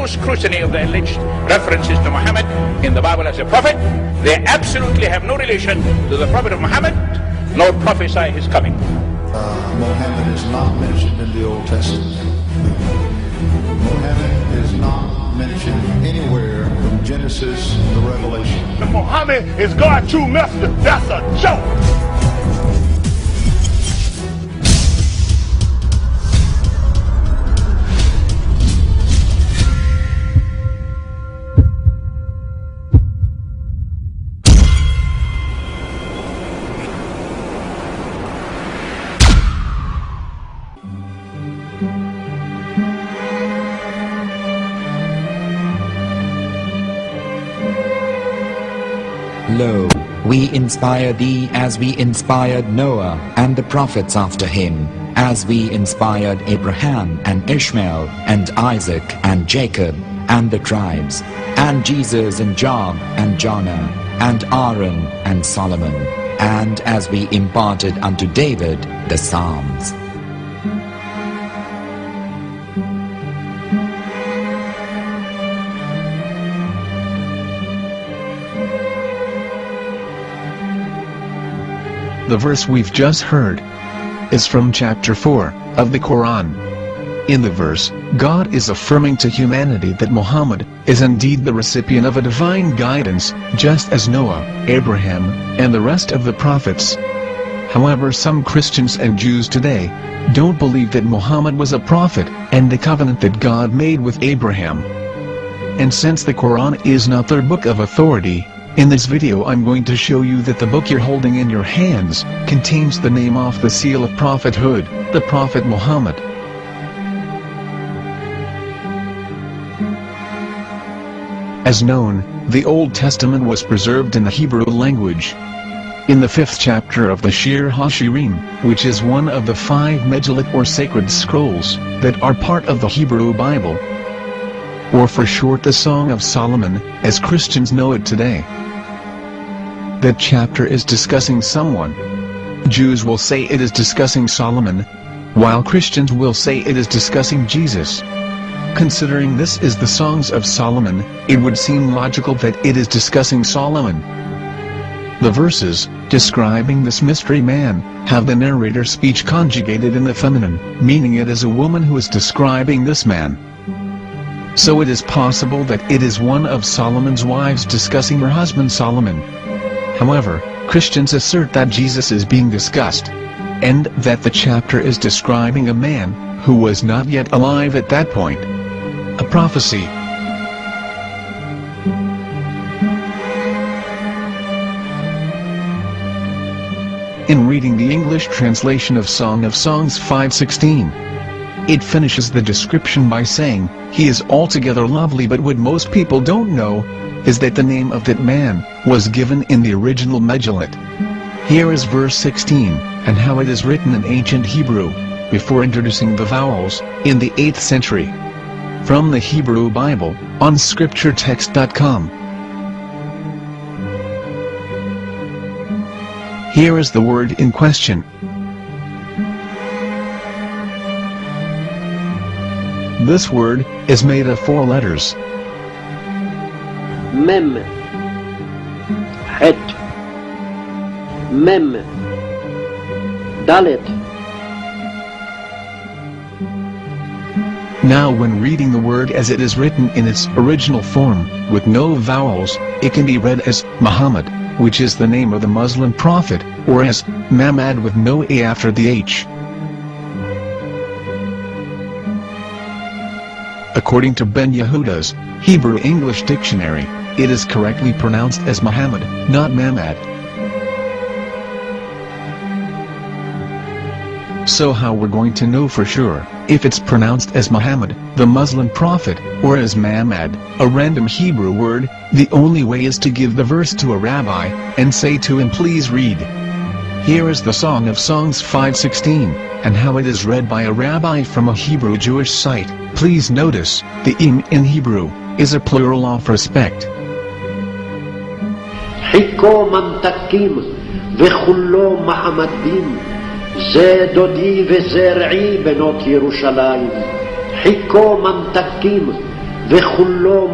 no scrutiny of the alleged references to Muhammad in the Bible as a prophet. They absolutely have no relation to the prophet of Muhammad, nor prophesy his coming. Muhammad is not mentioned in the Old Testament. Muhammad is not mentioned anywhere from Genesis to Revelation. Muhammad is God's true messenger. That's a joke. Lo, we inspire thee as we inspired Noah and the prophets after him, as we inspired Abraham and Ishmael and Isaac and Jacob and the tribes, and Jesus and Job and Jonah and Aaron and Solomon, and as we imparted unto David the Psalms. The verse we've just heard is from chapter 4 of the Quran. In the verse, God is affirming to humanity that Muhammad is indeed the recipient of a divine guidance, just as Noah, Abraham, and the rest of the prophets. However, some Christians and Jews today don't believe that Muhammad was a prophet and the covenant that God made with Abraham. And since the Quran is not their book of authority, in this video I'm going to show you that the book you're holding in your hands contains the name off the seal of prophethood, the Prophet Muhammad. As known, the Old Testament was preserved in the Hebrew language. In the 5th chapter of the Shir HaShirim, which is one of the 5 Megillat or sacred scrolls that are part of the Hebrew Bible, or for short the Song of Solomon, as Christians know it today. That chapter is discussing someone. Jews will say it is discussing Solomon, while Christians will say it is discussing Jesus. Considering this is the Songs of Solomon, it would seem logical that it is discussing Solomon. The verses, describing this mystery man, have the narrator's speech conjugated in the feminine, meaning it is a woman who is describing this man. So it is possible that it is one of Solomon's wives discussing her husband Solomon. However, Christians assert that Jesus is being discussed, and that the chapter is describing a man who was not yet alive at that point. A prophecy. In reading the English translation of Song of Songs 5:16, it finishes the description by saying, "He is altogether lovely," but what most people don't know is that the name of that man was given in the original Megillat. Here is verse 16, and how it is written in ancient Hebrew, before introducing the vowels, in the 8th century. From the Hebrew Bible, on scripturetext.com. Here is the word in question. This word is made of 4 letters. Mem, Het, Mem, Dalet. Now when reading the word as it is written in its original form, with no vowels, it can be read as Muhammad, which is the name of the Muslim prophet, or as Mamad with no A after the H. According to Ben Yehuda's Hebrew English Dictionary, it is correctly pronounced as Muhammad, not Mamad. So how we're going to know for sure if it's pronounced as Muhammad, the Muslim prophet, or as Mamad, a random Hebrew word? The only way is to give the verse to a rabbi and say to him, "Please read." Here is the Song of Songs 5:16, and how it is read by a rabbi from a Hebrew Jewish site. Please notice, the im in Hebrew is a plural of respect. Hiko mamtakim vechullo mahamadim ze dodi vezer'i benot Yerushalayim. Hiko mamtakim וכולו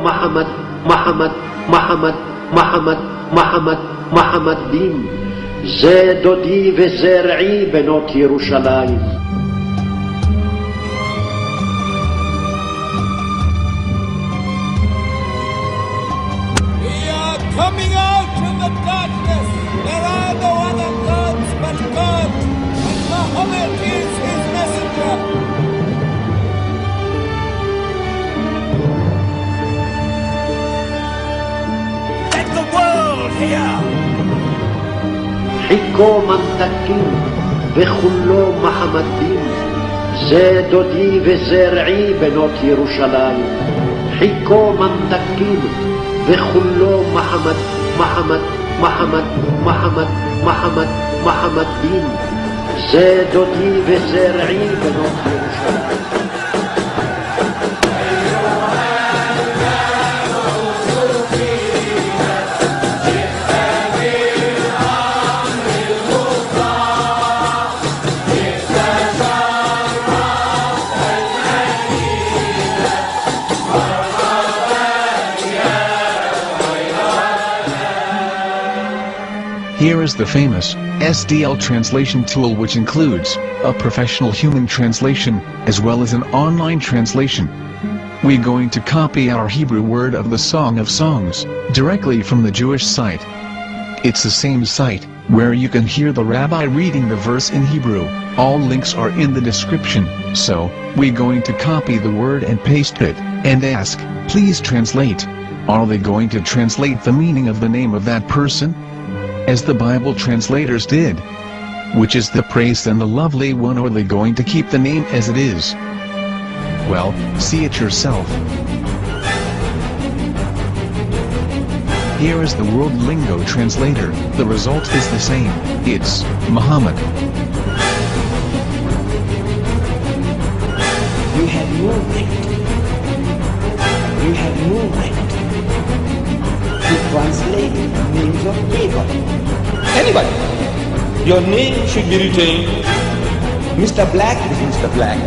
מחמדים, זה דודי וזרעי בנות ירושלים. Coming out from the darkness, there are no other gods but God, and Muhammad is his messenger. Let the world hear. חיכו ממתקים וכולו מחמדים, זה דודי וזרעי בנות ירושלים. חיכו ממתקים וכולו מחמדים, זה דודי וזרעי בנות ירושלים. Here is the famous SDL translation tool, which includes a professional human translation as well as an online translation. We're going to copy our Hebrew word of the Song of Songs directly from the Jewish site. It's the same site where you can hear the rabbi reading the verse in Hebrew. All links are in the description, so we're going to copy the word and paste it and ask, please translate. Are they going to translate the meaning of the name of that person? As the Bible translators did. Which is the praised and the lovely one, or are they going to keep the name as it is? Well, see it yourself. Here is the World Lingo translator. The result is the same. It's Muhammad. You have no right. You have no right to translate names of anybody. Your name should be retained. Mr. Black is Mr. Black,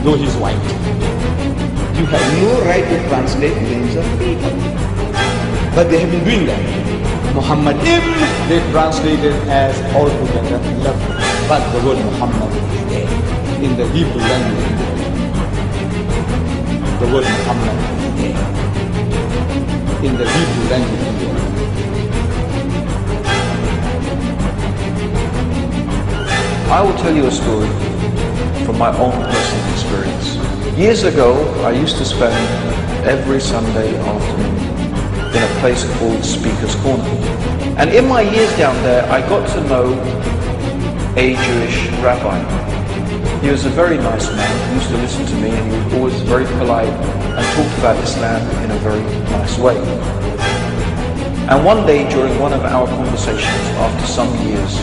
though he's white. You have no right to translate names of people. But they have been doing that. Muhammad ibn, they translated as altogether lovely. But the word Muhammad is there in the Hebrew language. The word Muhammad is there in the Hebrew language. I will tell you a story from my own personal experience. Years ago, I used to spend every Sunday afternoon in a place called Speaker's Corner. And in my years down there, I got to know a Jewish rabbi. He was a very nice man. He used to listen to me, and he was always very polite and talked about Islam in a very nice way. And one day during one of our conversations after some years,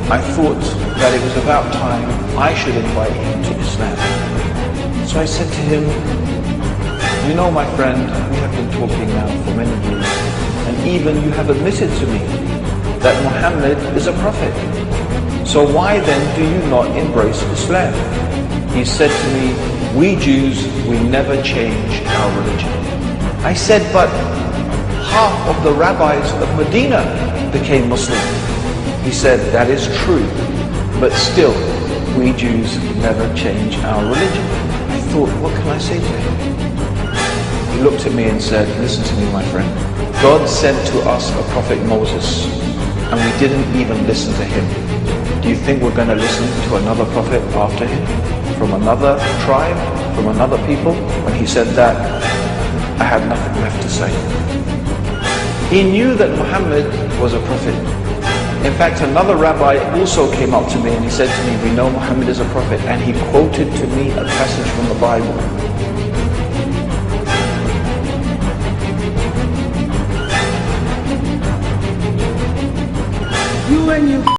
I thought that it was about time I should invite him to Islam. So I said to him, you know, my friend, we have been talking now for many years, and even you have admitted to me that Muhammad is a prophet. So why then do you not embrace Islam? He said to me, we Jews, we never change our religion. I said, but half of the rabbis of Medina became Muslim. He said, that is true, but still, we Jews never change our religion. I thought, what can I say to him? He looked at me and said, listen to me, my friend. God sent to us a prophet Moses, and we didn't even listen to him. Do you think we're going to listen to another prophet after him? From another tribe? From another people? When he said that, I had nothing left to say. He knew that Muhammad was a prophet. In fact, another rabbi also came up to me and he said to me, we know Muhammad is a prophet, and he quoted to me a passage from the Bible. You and you